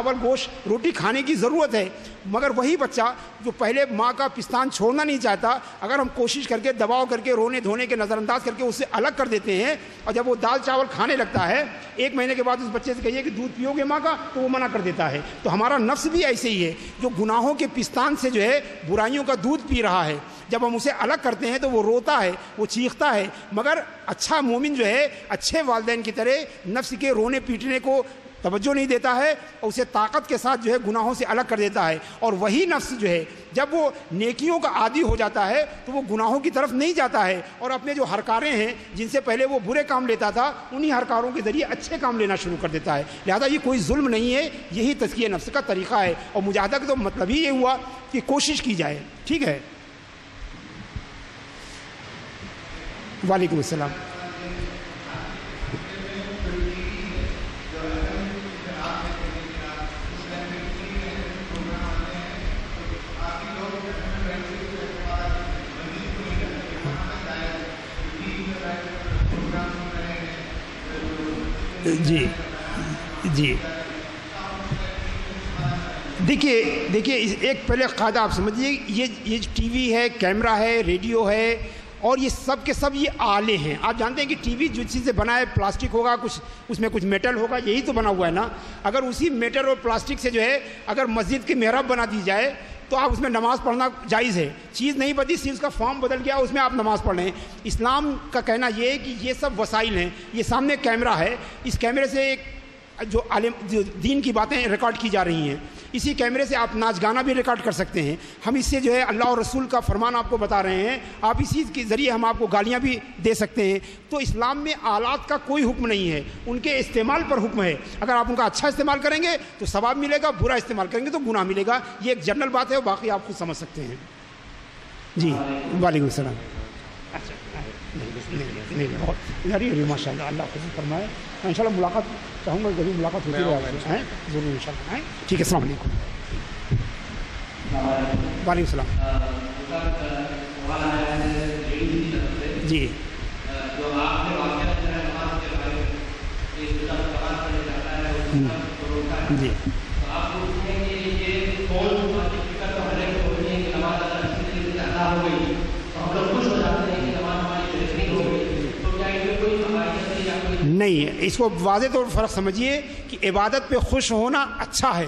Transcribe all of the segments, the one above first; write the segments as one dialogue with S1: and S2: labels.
S1: چاول گوشت روٹی کھانے کی ضرورت ہے، مگر وہی بچہ جو پہلے ماں کا پستان چھوڑنا نہیں چاہتا، اگر ہم کوشش کر کے دباؤ کر کے رونے دھونے کے نظر انداز کر کے اسے الگ کر دیتے ہیں، اور جب وہ دال چاول کھانے لگتا ہے 1 مہینے کے بعد اس بچے سے کہیے کہ دودھ پیو گے ماں کا، تو وہ منع کر دیتا ہے۔ تو ہمارا نفس بھی ایسے ہی ہے، جو گناہوں کے پستان سے جو ہے برائیوں کا دودھ پی رہا ہے، جب ہم اسے الگ کرتے ہیں تو وہ روتا ہے، وہ چیختا ہے، مگر اچھا مومن جو ہے اچھے والدین کی طرح نفس کے رونے پیٹنے کو توجہ نہیں دیتا ہے، اور اسے طاقت کے ساتھ جو ہے گناہوں سے الگ کر دیتا ہے۔ اور وہی نفس جو ہے جب وہ نیکیوں کا عادی ہو جاتا ہے تو وہ گناہوں کی طرف نہیں جاتا ہے، اور اپنے جو ہرکاریں ہیں جن سے پہلے وہ برے کام لیتا تھا انہی ہرکاروں کے ذریعے اچھے کام لینا شروع کر دیتا ہے۔ لہذا یہ کوئی ظلم نہیں ہے، یہی تزکیہ نفس کا طریقہ ہے، اور مجاہدہ کا تو مطلب ہی یہ ہوا کہ کوشش کی جائے۔ ٹھیک ہے، وعلیکم السلام۔ جی جی، دیکھیے ایک پہلے قاعدہ آپ سمجھیے، یہ ٹی وی ہے، کیمرہ ہے، ریڈیو ہے، اور یہ سب کے سب یہ آلے ہیں۔ آپ جانتے ہیں کہ ٹی وی جو چیز سے بنا ہے پلاسٹک ہوگا، کچھ اس میں کچھ میٹل ہوگا، یہی تو بنا ہوا ہے نا۔ اگر اسی میٹل اور پلاسٹک سے جو ہے اگر مسجد کی محراب بنا دی جائے تو آپ اس میں نماز پڑھنا جائز ہے، چیز نہیں بدلی، صرف اس کا فارم بدل گیا، اس میں آپ نماز پڑھ رہے ہیں۔ اسلام کا کہنا یہ ہے کہ یہ سب وسائل ہیں، یہ سامنے کیمرہ ہے، اس کیمرے سے ایک جو دین کی باتیں ریکارڈ کی جا رہی ہیں، اسی کیمرے سے آپ ناچ گانا بھی ریکارڈ کر سکتے ہیں۔ ہم اس سے جو ہے اللہ اور رسول کا فرمان آپ کو بتا رہے ہیں، آپ اسی کے ذریعے ہم آپ کو گالیاں بھی دے سکتے ہیں۔ تو اسلام میں آلات کا کوئی حکم نہیں ہے، ان کے استعمال پر حکم ہے۔ اگر آپ ان کا اچھا استعمال کریں گے تو ثواب ملے گا، برا استعمال کریں گے تو گناہ ملے گا۔ یہ ایک جنرل بات ہے، باقی آپ خود سمجھ سکتے ہیں۔ جی وعلیکم السلام۔ اچھا نہیں ماشاء اللہ، اللہ خود فرمائے۔ ان شاء اللہ ملاقات چاہوں گا، کبھی ملاقات ہوتی رہے آپ سے، ضرور ان شاء اللہ۔ ٹھیک ہے، السلام علیکم۔ وعلیکم السلام۔ جی جی نہیں، اس کو واضح طور پر فرق سمجھیے کہ عبادت پہ خوش ہونا اچھا ہے،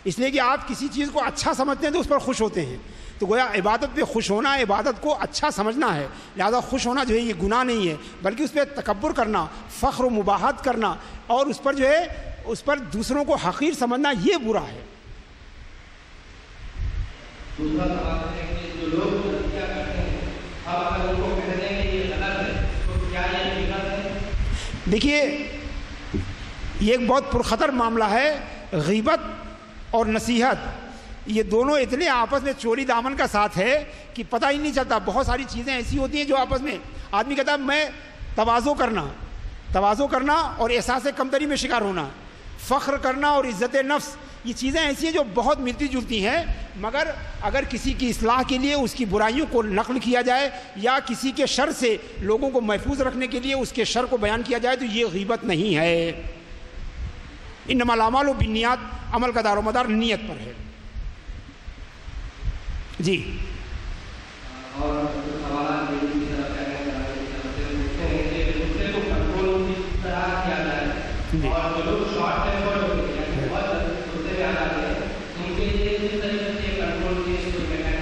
S1: اس لیے کہ آپ کسی چیز کو اچھا سمجھتے ہیں تو اس پر خوش ہوتے ہیں، تو گویا عبادت پہ خوش ہونا عبادت کو اچھا سمجھنا ہے، لہذا خوش ہونا جو ہے یہ گناہ نہیں ہے، بلکہ اس پہ تکبر کرنا، فخر و مباحت کرنا، اور اس پر جو ہے اس پر دوسروں کو حقیر سمجھنا یہ برا ہے۔ دوسرا سوال ہے کہ جو لوگ کیا کرتے ہیں، اب اگر ان کو کہتے ہیں کہ یہ غلط ہے تو کیا یہ غلط ہے؟ دیکھیے یہ ایک بہت پرخطر معاملہ ہے، غیبت اور نصیحت یہ دونوں اتنے آپس میں چوری دامن کا ساتھ ہے کہ پتہ ہی نہیں چلتا۔ بہت ساری چیزیں ایسی ہوتی ہیں جو آپس میں آدمی کہتا ہے میں تواضع کرنا اور احساس کمتری میں شکار ہونا، فخر کرنا اور عزت نفس، یہ چیزیں ایسی ہیں جو بہت ملتی جلتی ہیں، مگر اگر کسی کی اصلاح کے لیے اس کی برائیوں کو نقل کیا جائے یا کسی کے شر سے لوگوں کو محفوظ رکھنے کے لیے اس کے شر کو بیان کیا جائے تو یہ غیبت نہیں ہے۔ انما الاعمال بالنیات، عمل کا دار و مدار نیت پر ہے۔ جی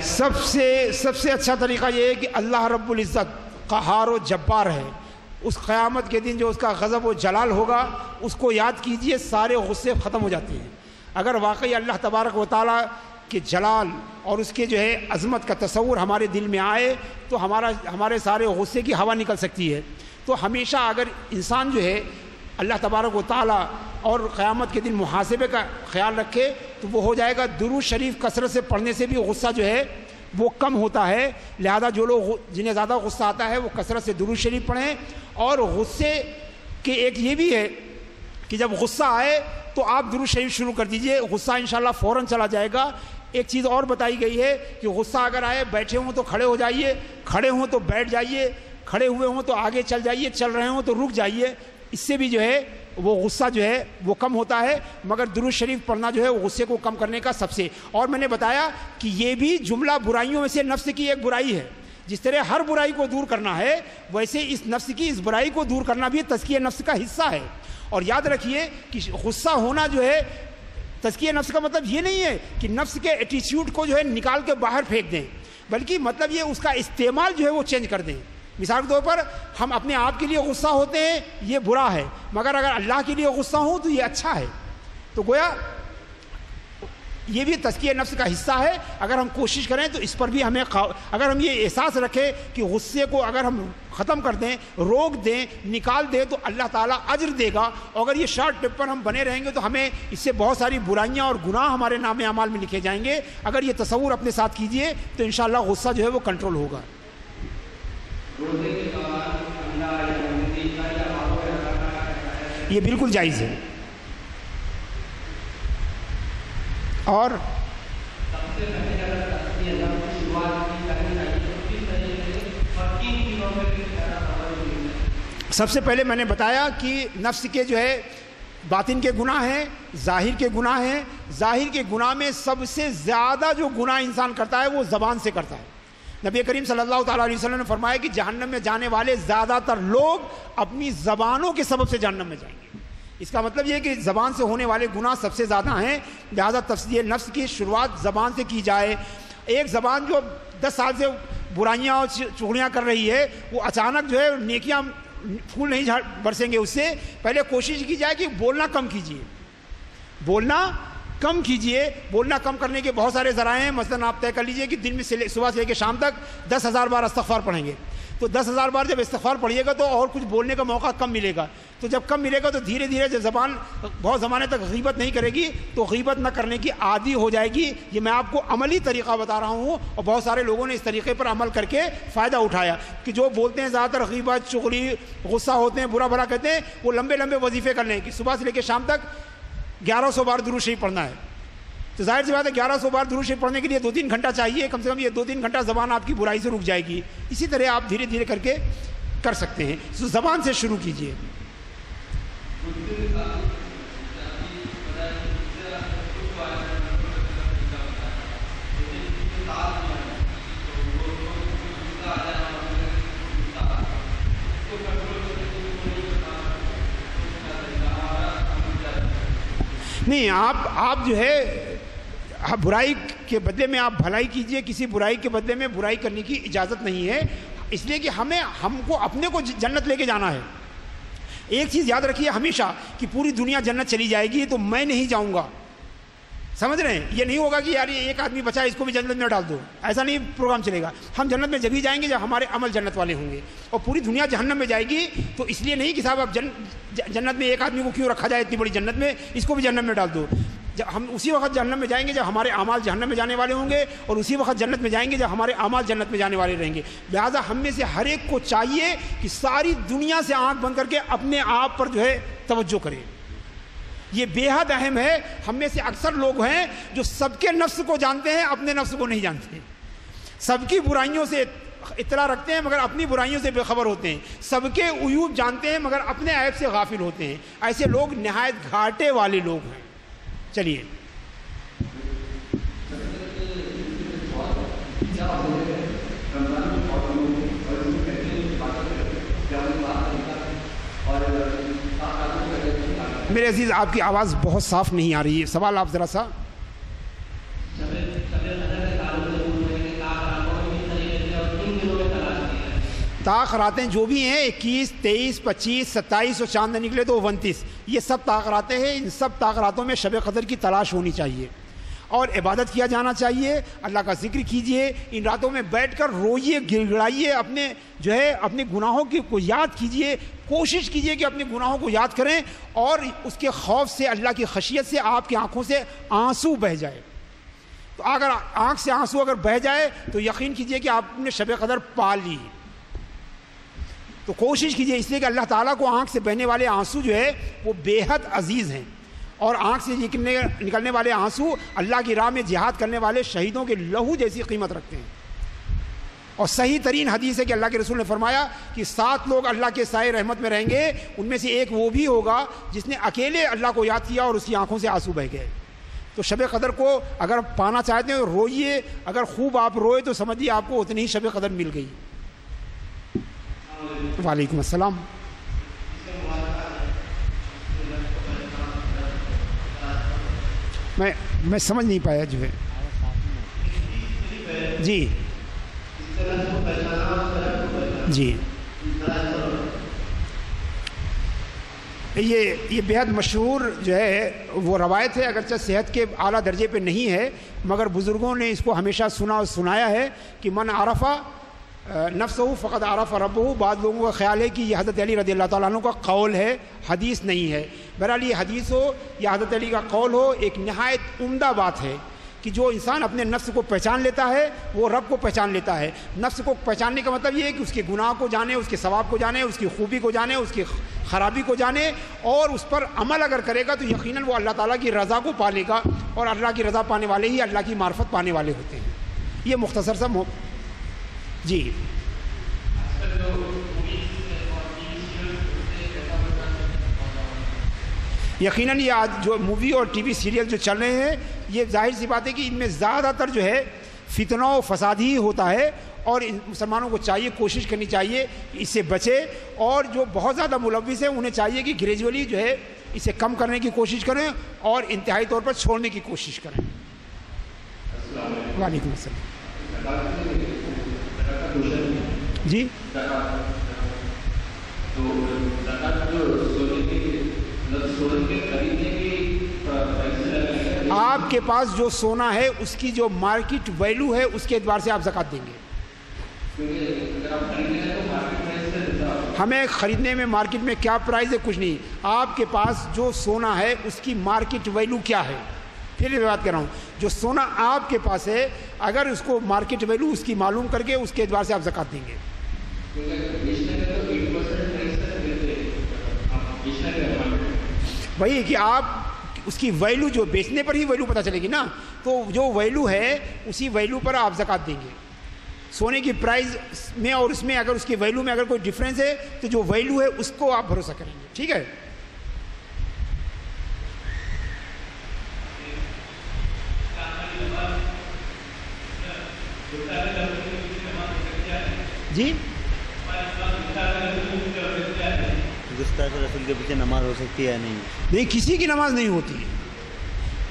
S1: سب سے اچھا طریقہ یہ ہے کہ اللہ رب العزت قہار و جبار ہے، اس قیامت کے دن جو اس کا غضب و جلال ہوگا اس کو یاد کیجئے، سارے غصے ختم ہو جاتے ہیں۔ اگر واقعی اللہ تبارک و تعالیٰ کے جلال اور اس کے جو ہے عظمت کا تصور ہمارے دل میں آئے تو ہمارے سارے غصے کی ہوا نکل سکتی ہے۔ تو ہمیشہ اگر انسان جو ہے اللہ تبارک و تعالیٰ اور قیامت کے دن محاسبے کا خیال رکھے تو وہ ہو جائے گا۔ درود شریف کثرت سے پڑھنے سے بھی غصہ جو ہے وہ کم ہوتا ہے، لہذا جو لوگ جنہیں زیادہ غصہ آتا ہے وہ کثرت سے درود شریف پڑھیں۔ اور غصے کے ایک یہ بھی ہے کہ جب غصہ آئے تو آپ درود شریف شروع کر دیجئے، غصہ انشاءاللہ فوراً چلا جائے گا۔ ایک چیز اور بتائی گئی ہے کہ غصہ اگر آئے، بیٹھے ہوں تو کھڑے ہو جائیے، کھڑے ہوں تو بیٹھ جائیے، کھڑے ہوئے ہوں تو آگے چل جائیے، چل رہے ہوں تو رک جائیے، اس سے بھی جو ہے وہ غصہ جو ہے وہ کم ہوتا ہے، مگر درود شریف پڑھنا جو ہے وہ غصے کو کم کرنے کا سب سے، اور میں نے بتایا کہ یہ بھی جملہ برائیوں میں سے نفس کی ایک برائی ہے. جس طرح ہر برائی کو دور کرنا ہے، ویسے اس نفس کی اس برائی کو دور کرنا بھی تزکیہ نفس کا حصہ ہے. اور یاد رکھیے کہ غصہ ہونا جو ہے، تزکیہ نفس کا مطلب یہ نہیں ہے کہ نفس کے ایٹیچیوڈ کو جو ہے نکال کے باہر پھینک دیں، بلکہ مطلب یہ اس کا استعمال جو ہے وہ چینج کر دیں. مثال کے طور پر ہم اپنے آپ کے لیے غصہ ہوتے ہیں، یہ برا ہے، مگر اگر اللہ کے لیے غصہ ہوں تو یہ اچھا ہے. تو گویا یہ بھی تزکیہ نفس کا حصہ ہے. اگر ہم کوشش کریں تو اس پر بھی ہمیں، اگر ہم یہ احساس رکھیں کہ غصے کو اگر ہم ختم کر دیں، روک دیں، نکال دیں، تو اللہ تعالیٰ اجر دے گا. اور اگر یہ شارٹ ٹرپ پر ہم بنے رہیں گے تو ہمیں اس سے بہت ساری برائیاں اور گناہ ہمارے نام اعمال میں لکھے جائیں گے. اگر یہ تصور اپنے ساتھ کیجئے تو انشاءاللہ غصہ جو ہے وہ کنٹرول ہوگا. یہ بالکل جائز ہے. اور سب سے پہلے میں نے بتایا کہ نفس کے جو ہے باطن کے گناہ ہیں، ظاہر کے گناہ ہیں. ظاہر کے گناہ میں سب سے زیادہ جو گناہ انسان کرتا ہے وہ زبان سے کرتا ہے. نبی کریم صلی اللہ تعالیٰ علیہ وسلم نے فرمایا کہ جہنم میں جانے والے زیادہ تر لوگ اپنی زبانوں کے سبب سے جہنم میں جائیں گے. اس کا مطلب یہ کہ زبان سے ہونے والے گناہ سب سے زیادہ ہیں. لہذا تزکیہ نفس کی شروعات زبان سے کی جائے. ایک زبان جو 10 سال سے برائیاں اور چغلیاں کر رہی ہے، وہ اچانک جو ہے نیکیاں پھول نہیں برسیں گے. اس سے پہلے کوشش کی جائے کہ بولنا کم کیجیے، بولنا کم کیجئے. بولنا کم کرنے کے بہت سارے ذرائع ہیں. مثلا آپ طے کر لیجئے کہ دن میں صبح سے لے کے شام تک 10,000 بار استغفار پڑھیں گے. تو 10,000 بار جب استغفار پڑھیے گا تو اور کچھ بولنے کا موقع کم ملے گا. تو جب کم ملے گا تو دھیرے دھیرے جب زبان بہت زمانے تک غیبت نہیں کرے گی تو غیبت نہ کرنے کی عادی ہو جائے گی. یہ میں آپ کو عملی طریقہ بتا رہا ہوں، اور بہت سارے لوگوں نے اس طریقے پر عمل کر کے فائدہ اٹھایا. کہ جو بولتے ہیں زیادہ تر غیبت، چغلی، غصہ ہوتے ہیں، برا بھلا کہتے ہیں، وہ لمبے لمبے وظیفے کر لیں کہ صبح سے لے کے شام تک 1100 بار درود شریف پڑھنا ہے. تو ظاہر سی بات ہے 1100 بار درود شریف پڑھنے کے لیے 2-3 گھنٹہ چاہیے. کم سے کم یہ 2-3 گھنٹہ زبان آپ کی برائی سے رک جائے گی. اسی طرح آپ دھیرے دھیرے کر کے کر سکتے ہیں. تو زبان سے شروع کیجئے. نہیں، آپ جو ہے برائی کے بدلے میں آپ بھلائی کیجئے. کسی برائی کے بدلے میں برائی کرنے کی اجازت نہیں ہے، اس لیے کہ ہم کو اپنے کو جنت لے کے جانا ہے. ایک چیز یاد رکھیے ہمیشہ کہ پوری دنیا جنت چلی جائے گی تو میں نہیں جاؤں گا. سمجھ رہے ہیں؟ یہ نہیں ہوگا کہ یار یہ ایک آدمی بچا اس کو بھی جنت میں ڈال دو. ایسا نہیں پروگرام چلے گا. ہم جنت میں جبھی جائیں گے جب ہمارے عمل جنت والے ہوں گے. اور پوری دنیا جہنم میں جائے گی تو اس لیے نہیں کہ صاحب اب جنت میں ایک آدمی کو کیوں رکھا جائے اتنی بڑی جنت میں، اس کو بھی جہنم میں ڈال دو. جب ہم اسی وقت جہنم میں جائیں گے جب ہمارے اعمال جہنم میں جانے والے ہوں گے، اور اسی وقت جنت میں جائیں گے جب ہمارے اعمال جنت میں جانے والے رہیں گے. لہٰذا ہم میں سے ہر ایک کو چاہیے کہ ساری دنیا سے آنکھ بند کر کے اپنے آپ پر جو ہے توجہ کرے. یہ بے حد اہم ہے. ہم میں سے اکثر لوگ ہیں جو سب کے نفس کو جانتے ہیں، اپنے نفس کو نہیں جانتے. سب کی برائیوں سے اطلاع رکھتے ہیں مگر اپنی برائیوں سے بے خبر ہوتے ہیں. سب کے عیوب جانتے ہیں مگر اپنے عیب سے غافل ہوتے ہیں. ایسے لوگ نہایت گھاٹے والے لوگ ہیں. چلیے. میرے عزیز آپ کی آواز بہت صاف نہیں آ رہی ہے. سوال آپ ذرا سا. تاخراتیں جو بھی ہیں 21, 23, 25, 27 اور چاند نکلے تو 29، یہ سب تاخراتیں ہیں. ان سب تاخراتوں میں شب قدر کی تلاش ہونی چاہیے اور عبادت کیا جانا چاہیے. اللہ کا ذکر کیجئے. ان راتوں میں بیٹھ کر روئیے، گڑ گڑائیے، اپنے جو ہے اپنے گناہوں کو یاد کیجئے. کوشش کیجئے کہ اپنے گناہوں کو یاد کریں اور اس کے خوف سے، اللہ کی خشیت سے آپ کی آنکھوں سے آنسو بہہ جائے. تو اگر آنکھ سے آنسو اگر بہہ جائے تو یقین کیجئے کہ آپ نے شب قدر پا لی. تو کوشش کیجئے، اس لیے کہ اللہ تعالیٰ کو آنکھ سے بہنے والے آنسو جو ہے وہ بے حد عزیز ہیں. اور آنکھ سے نکلنے والے آنسو اللہ کی راہ میں جہاد کرنے والے شہیدوں کے لہو جیسی قیمت رکھتے ہیں. اور صحیح ترین حدیث ہے کہ اللہ کے رسول نے فرمایا کہ 7 لوگ اللہ کے سائے رحمت میں رہیں گے، ان میں سے ایک وہ بھی ہوگا جس نے اکیلے اللہ کو یاد کیا اور اس کی آنکھوں سے آنسو بہہ گئے۔ تو شب قدر کو اگر پانا چاہتے ہیں روئیے، اگر خوب آپ روئے تو سمجھیے آپ کو اتنی ہی شب قدر مل گئی۔ وعلیکم السلام۔ میں سمجھ نہیں پایا جو ہے جی جی یہ بہت مشہور جو ہے وہ روایت ہے، اگرچہ صحت کے اعلیٰ درجے پہ نہیں ہے، مگر بزرگوں نے اس کو ہمیشہ سنا اور سنایا ہے کہ من عرفہ نفسہ فقد عرف ربہ۔ بعض لوگوں کا خیال ہے کہ یہ حضرت علی رضی اللہ تعالیٰ عنہ کا قول ہے، حدیث نہیں ہے۔ بہرحال یہ حدیث ہو یا حضرت علی کا قول ہو، ایک نہایت عمدہ بات ہے کہ جو انسان اپنے نفس کو پہچان لیتا ہے وہ رب کو پہچان لیتا ہے۔ نفس کو پہچاننے کا مطلب یہ ہے کہ اس کے گناہ کو جانے، اس کے ثواب کو جانے، اس کی خوبی کو جانے، اس کی خرابی کو جانے، اور اس پر عمل اگر کرے گا تو یقیناً وہ اللہ تعالیٰ کی رضا کو پا لے گا، اور اللہ کی رضا پانے والے ہی اللہ کی معرفت پانے والے ہوتے ہیں۔ یہ مختصر سا جی یقیناً یہ آج جو مووی اور ٹی وی سیریل جو چل رہے ہیں، یہ ظاہر سی بات ہے کہ ان میں زیادہ تر جو ہے فتنہ و فساد ہی ہوتا ہے، اور مسلمانوں کو چاہیے، کوشش کرنی چاہیے اس سے بچے، اور جو بہت زیادہ ملوث ہیں انہیں چاہیے کہ گریجولی جو ہے اسے کم کرنے کی کوشش کریں اور انتہائی طور پر چھوڑنے کی کوشش کریں۔ وعلیکم السلام جی آپ کے پاس جو سونا ہے اس کی جو مارکیٹ ویلو ہے اس کے اعتبار سے آپ زکوٰۃ دیں گے۔ ہمیں خریدنے میں مارکیٹ میں کیا پرائز ہے کچھ نہیں، آپ کے پاس جو سونا ہے اس کی مارکیٹ ویلو کیا ہے۔ پھر یہ بات کر رہا ہوں، جو سونا آپ کے پاس ہے اگر اس کو مارکیٹ ویلو اس کی معلوم کر کے اس کے اعتبار سے آپ زکوٰۃ دیں گے۔ وہی کہ آپ اس کی ویلو جو بیچنے پر ہی ویلو پتہ چلے گی نا، تو جو ویلو ہے اسی ویلو پر آپ زکوٰۃ دیں گے۔ سونے کی پرائز میں اور اس میں اگر اس کی ویلو میں اگر کوئی ڈفرینس ہے تو جو ویلو ہے اس کو آپ بھروسہ کریں گے، ٹھیک ہے۔ جی
S2: گستاخ رسول کے پیچھے نماز ہو سکتی ہے نہیں؟
S1: کسی کی نماز نہیں ہوتی ہے۔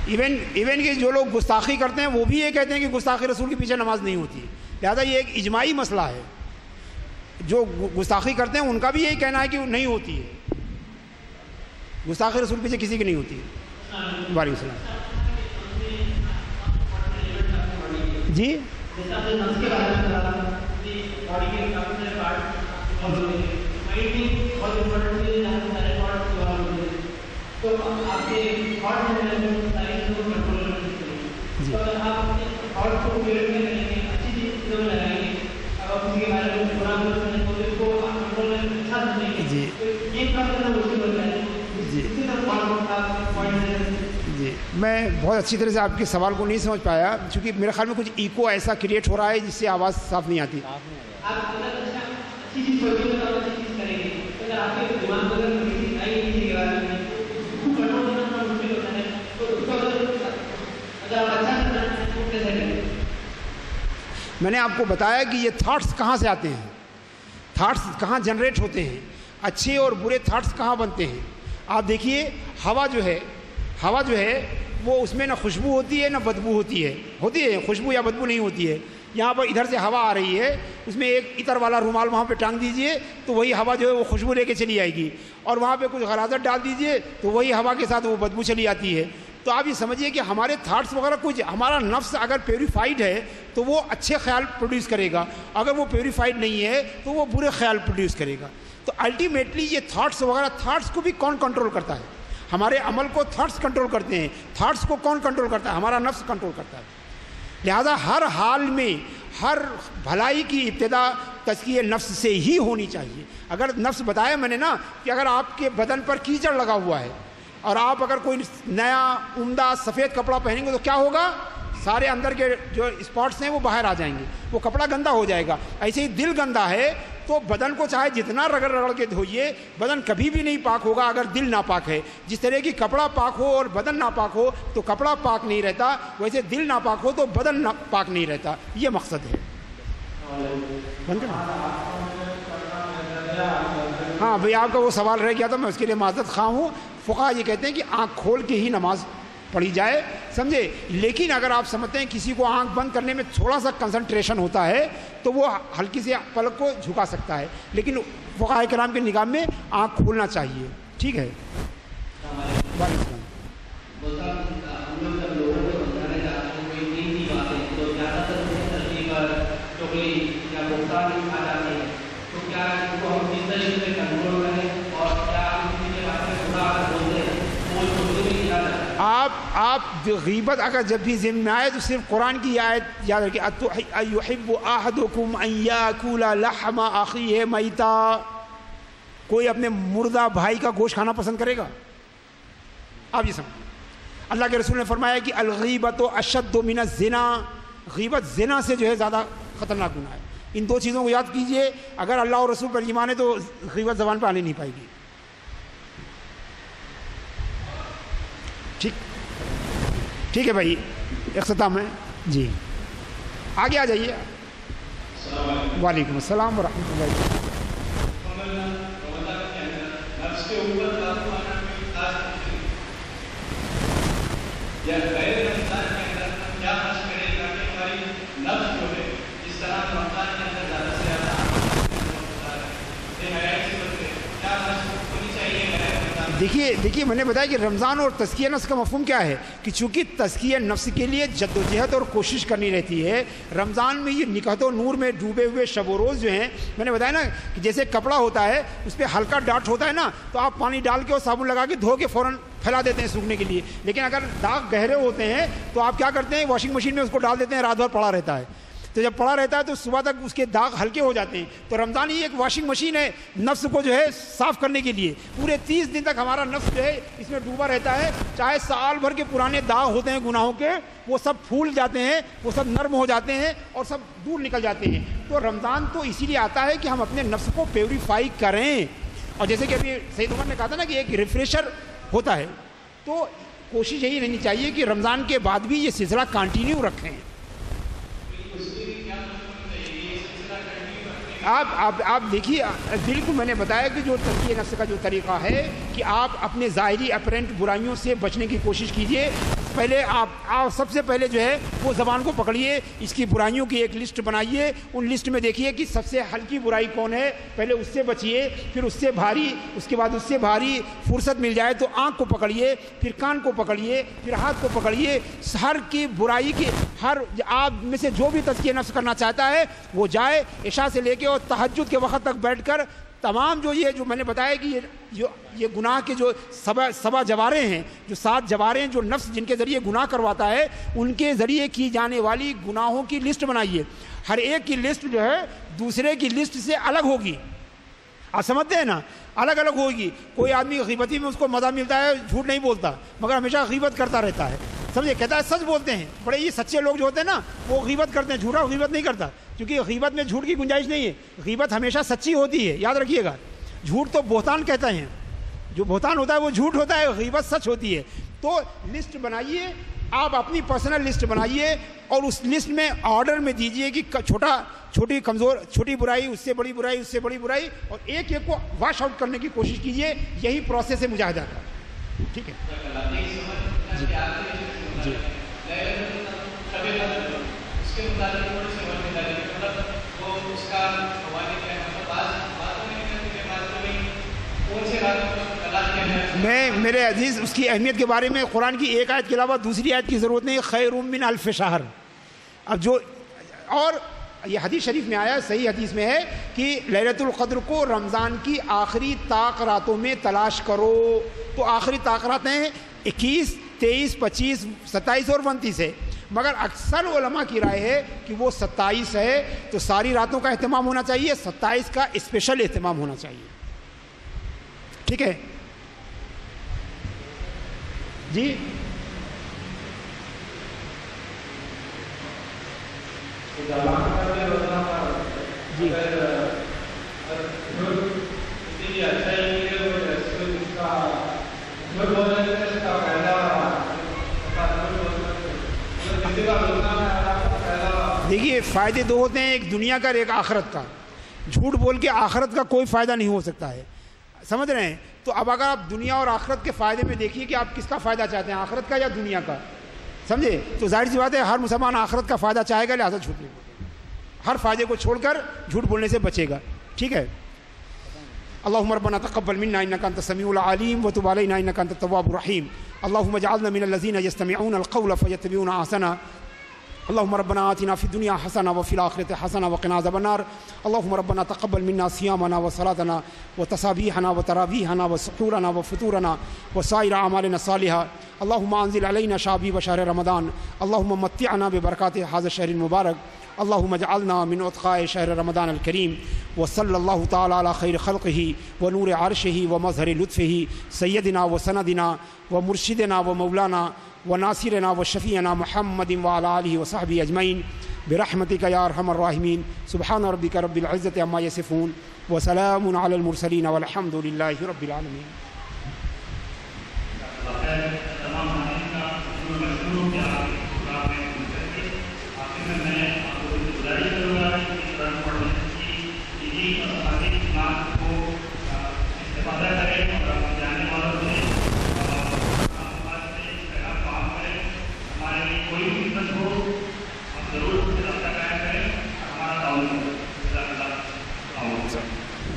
S1: ایون کہ جو لوگ گستاخی کرتے ہیں وہ بھی یہ کہتے ہیں کہ گستاخی رسول کے پیچھے نماز نہیں ہوتی ہے، لہذا یہ ایک اجماعی مسئلہ ہے۔ جو گستاخی کرتے ہیں ان کا بھی یہی کہنا ہے کہ نہیں ہوتی ہے، گستاخی رسول کے پیچھے کسی کی نہیں ہوتی ہے۔ وعلیکم السلام جی جی میں بہت اچھی طرح سے آپ کے سوال کو نہیں سمجھ پایا، چونکہ میرے خیال میں کچھ ایکو ایسا کریٹ ہو رہا ہے جس سے آواز صاف نہیں آتی۔ میں نے آپ کو بتایا کہ یہ تھاٹس کہاں سے آتے ہیں، تھاٹس کہاں جنریٹ ہوتے ہیں، اچھے اور برے تھاٹس کہاں بنتے ہیں۔ آپ دیکھیے ہوا جو ہے وہ اس میں نہ خوشبو ہوتی ہے نہ بدبو ہوتی ہے خوشبو یا بدبو نہیں ہوتی ہے۔ یہاں پر ادھر سے ہوا آ رہی ہے، اس میں ایک عطر والا رومال وہاں پہ ٹانگ دیجئے تو وہی ہوا جو ہے وہ خوشبو لے کے چلی آئے گی، اور وہاں پہ کچھ غلاظت ڈال دیجئے تو وہی ہوا کے ساتھ وہ بدبو چلی آتی ہے۔ تو آپ یہ سمجھیے کہ ہمارے تھاٹس وغیرہ کچھ، ہمارا نفس اگر پیوریفائڈ ہے تو وہ اچھے خیال پروڈیوس کرے گا، اگر وہ پیوریفائڈ نہیں ہے تو وہ برے خیال پروڈیوس کرے گا۔ تو الٹیمیٹلی یہ تھاٹس وغیرہ، تھاٹس کو بھی کون کنٹرول کرتا ہے؟ ہمارے عمل کو تھاٹس کنٹرول کرتے ہیں۔ تھاٹس کو کون کنٹرول کرتا ہے؟ ہمارا نفس کنٹرول کرتا ہے۔ لہذا ہر حال میں ہر بھلائی کی ابتدا تزکیہ نفس سے ہی ہونی چاہیے۔ اگر نفس بتایا میں نے نا کہ اگر آپ کے بدن پر کیچڑ لگا ہوا ہے اور آپ اگر کوئی نیا عمدہ سفید کپڑا پہنیں گے تو کیا ہوگا؟ سارے اندر کے جو اسپاٹس ہیں وہ باہر آ جائیں گے, وہ کپڑا گندا ہو جائے گا. ایسے ہی دل گندا ہے تو بدن کو چاہے جتنا رگڑ رگڑ کے دھوئیے, بدن کبھی بھی نہیں پاک ہوگا اگر دل ناپاک ہے. جس طرح کی کپڑا پاک ہو اور بدن ناپاک ہو تو کپڑا پاک نہیں رہتا, ویسے دل ناپاک ہو تو بدن پاک نہیں رہتا. یہ مقصد ہے. ہاں بھئی, آپ کا وہ سوال رہ گیا تھا, میں اس کے لیے معذرت خواہ ہوں. فقہا یہ کہتے ہیں کہ آنکھ کھول کے ہی نماز پڑھی جائے, سمجھے. لیکن اگر آپ سمجھتے ہیں کسی کو آنکھ بند کرنے میں تھوڑا سا کنسنٹریشن ہوتا ہے تو وہ ہلکی سے پلک کو جھکا سکتا ہے, لیکن فقہاء کرام کے نگاہ میں آنکھ کھولنا چاہیے. ٹھیک ہے. وعلیکم آپ غیبت اگر جب بھی ذہن میں آئے تو صرف قرآن کی آیت یاد رکھیں, ایحب احدکم ان یاکل لحم اخیہ میتا. کوئی اپنے مردہ بھائی کا گوشت کھانا پسند کرے گا؟ آپ یہ سمجھیں. اللہ کے رسول نے فرمایا کہ الغیبت اشد من الزنا, غیبت زنا سے جو ہے زیادہ خطرناک گناہ ہے. ان دو چیزوں کو یاد کیجئے. اگر اللہ اور رسول پر ایمان ہے تو غیبت زبان پہ آنے نہیں پائے گی. ٹھیک ہے بھائی, اختتام ہے جی. آگے آ جائیے. وعلیکم السلام ورحمۃ اللہ. دیکھیے میں نے بتایا کہ رمضان اور تزکیہ نفس کا مفہوم کیا ہے کہ چونکہ تزکیہ نفس کے لیے جد و جہد اور کوشش کرنی رہتی ہے. رمضان میں یہ نکہت و نور میں ڈوبے ہوئے شب و روز جو ہیں, میں نے بتایا نا کہ جیسے کپڑا ہوتا ہے اس پہ ہلکا ڈاٹ ہوتا ہے نا, تو آپ پانی ڈال کے اور صابن لگا کے دھو کے فوراً پھیلا دیتے ہیں سوکھنے کے لیے. لیکن اگر داغ گہرے ہوتے ہیں تو آپ کیا کرتے ہیں, واشنگ مشین میں اس کو ڈال دیتے ہیں, رات بھر پڑا رہتا ہے. تو جب پڑا رہتا ہے تو صبح تک اس کے داغ ہلکے ہو جاتے ہیں. تو رمضان ہی ایک واشنگ مشین ہے نفس کو جو ہے صاف کرنے کے لیے. پورے 30 دن تک ہمارا نفس جو ہے اس میں ڈوبا رہتا ہے. چاہے سال بھر کے پرانے داغ ہوتے ہیں گناہوں کے, وہ سب پھول جاتے ہیں, وہ سب نرم ہو جاتے ہیں اور سب دور نکل جاتے ہیں. تو رمضان تو اسی لیے آتا ہے کہ ہم اپنے نفس کو پیوریفائی کریں. اور جیسے کہ ابھی سید عمر نے کہا تھا نا کہ ایک ریفریشر ہوتا ہے, تو کوشش یہی رہنی چاہیے کہ رمضان کے بعد بھی یہ سلسلہ کنٹینیو رکھیں. آپ دیکھیے, بالکل میں نے بتایا کہ جو تزکیہ نفس کا جو طریقہ ہے کہ آپ اپنے ظاہری اپرنٹ برائیوں سے بچنے کی کوشش کیجئے. پہلے آپ سب سے پہلے جو ہے وہ زبان کو پکڑیے, اس کی برائیوں کی ایک لسٹ بنائیے. ان لسٹ میں دیکھیے کہ سب سے ہلکی برائی کون ہے, پہلے اس سے بچیے, پھر اس سے بھاری, اس کے بعد اس سے بھاری. فرصت مل جائے تو آنکھ کو پکڑیے, پھر کان کو پکڑیے, پھر ہاتھ کو پکڑیے. ہر کی برائی کی ہر آپ میں سے جو بھی تزکیہ نفس کرنا چاہتا ہے وہ جائے, عشاء سے لے کے اور تہجد کے وقت تک بیٹھ کر تمام جو میں نے بتایا کہ یہ گناہ کے جو سبا جوارے ہیں, جو 7 جوارے ہیں جو نفس جن کے ذریعے گناہ کرواتا ہے, ان کے ذریعے کی جانے والی گناہوں کی لسٹ بنائیے. ہر ایک کی لسٹ جو ہے دوسرے کی لسٹ سے الگ ہوگی. آپ سمجھتے ہیں نا, الگ الگ ہوگی. کوئی آدمی غیبتی میں اس کو مزہ ملتا ہے, جھوٹ نہیں بولتا مگر ہمیشہ غیبت کرتا رہتا ہے, سمجھے, کہتا ہے سچ بولتے ہیں. بڑے یہ سچے لوگ جو ہوتے ہیں نا وہ غیبت کرتے ہیں, جھوٹا غیبت نہیں کرتا, کیونکہ غیبت میں جھوٹ کی گنجائش نہیں ہے. غیبت ہمیشہ سچی ہوتی ہے, یاد رکھیے گا. جھوٹ تو بہتان کہتے ہیں, جو بہتان ہوتا ہے وہ جھوٹ ہوتا ہے, غیبت سچ ہوتی ہے. تو لسٹ بنائیے, آپ اپنی پرسنل لسٹ بنائیے اور اس لسٹ میں آرڈر میں دیجئے کہ چھوٹی برائی, اس سے بڑی برائی, اس سے بڑی برائی, اور ایک ایک کو واش آؤٹ کرنے کی کوشش کیجئے. یہی پروسیس ہے مجاہدہ کا. ٹھیک ہے جی. میرے عزیز, اس کی اہمیت کے بارے میں قرآن کی ایک آیت کے علاوہ دوسری آیت کی ضرورت نہیں. خیر من الف شہر. اب جو اور یہ حدیث شریف میں آیا, صحیح حدیث میں ہے کہ لیلۃ القدر کو رمضان کی آخری طاق راتوں میں تلاش کرو. تو آخری طاق راتیں 21, 23, 25, 27 اور 29 ہے, مگر اکثر علماء کی رائے ہے کہ وہ 27 ہے. تو ساری راتوں کا اہتمام ہونا چاہیے, 27 کا اسپیشل اہتمام ہونا چاہیے. ٹھیک ہے جی. جی دیکھیے فائدے دو ہوتے ہیں، ایک دنیا کا اور ایک آخرت کا. جھوٹ بول کے آخرت کا کوئی فائدہ نہیں ہو سکتا ہے، سمجھ رہے ہیں؟ تو اب اگر آپ دنیا اور آخرت کے فائدے میں دیکھیے کہ آپ کس کا فائدہ چاہتے ہیں، آخرت کا یا دنیا کا، سمجھے؟ تو ظاہر سی بات ہے ہر مسلمان آخرت کا فائدہ چاہے گا، لہٰذا جھوٹ نہیں بولے گا، ہر فائدے کو چھوڑ کر جھوٹ بولنے سے بچے گا. ٹھیک ہے. اللهم ربنا تقبل منا انك انت السميع العليم وتب علينا انك انت التواب الرحيم. اللهم اجعلنا من الذين يستمعون القول فيتبعون احسنه. اللهم ربنا آتنا في الدنيا حسنة وفي الآخرة حسنة وقنا عذاب النار. اللهم ربنا تقبل منا صيامنا وصلاتنا وتسابيحنا وتراويحنا وسحورنا وفطورنا وسائر أعمالنا الصالحة. اللهم أنزل علينا شعبي شهر رمضان. اللهم متعنا ببركات هذا الشهر المبارك. اللهم اجعلنا من أتقاء شهر رمضان الكريم. وصلى الله تعالى على خير خلقه ونور عرشه ومظهر لطفه سيدنا وسندنا ومرشدنا ومولانا وناصرنا وشفيعنا محمد وعلى آله وصحبه أجمعين برحمتك يا أرحم الراحمين. سبحان ربك رب العزة عما يصفون وسلام على المرسلين والحمد لله رب العالمين.
S3: تمام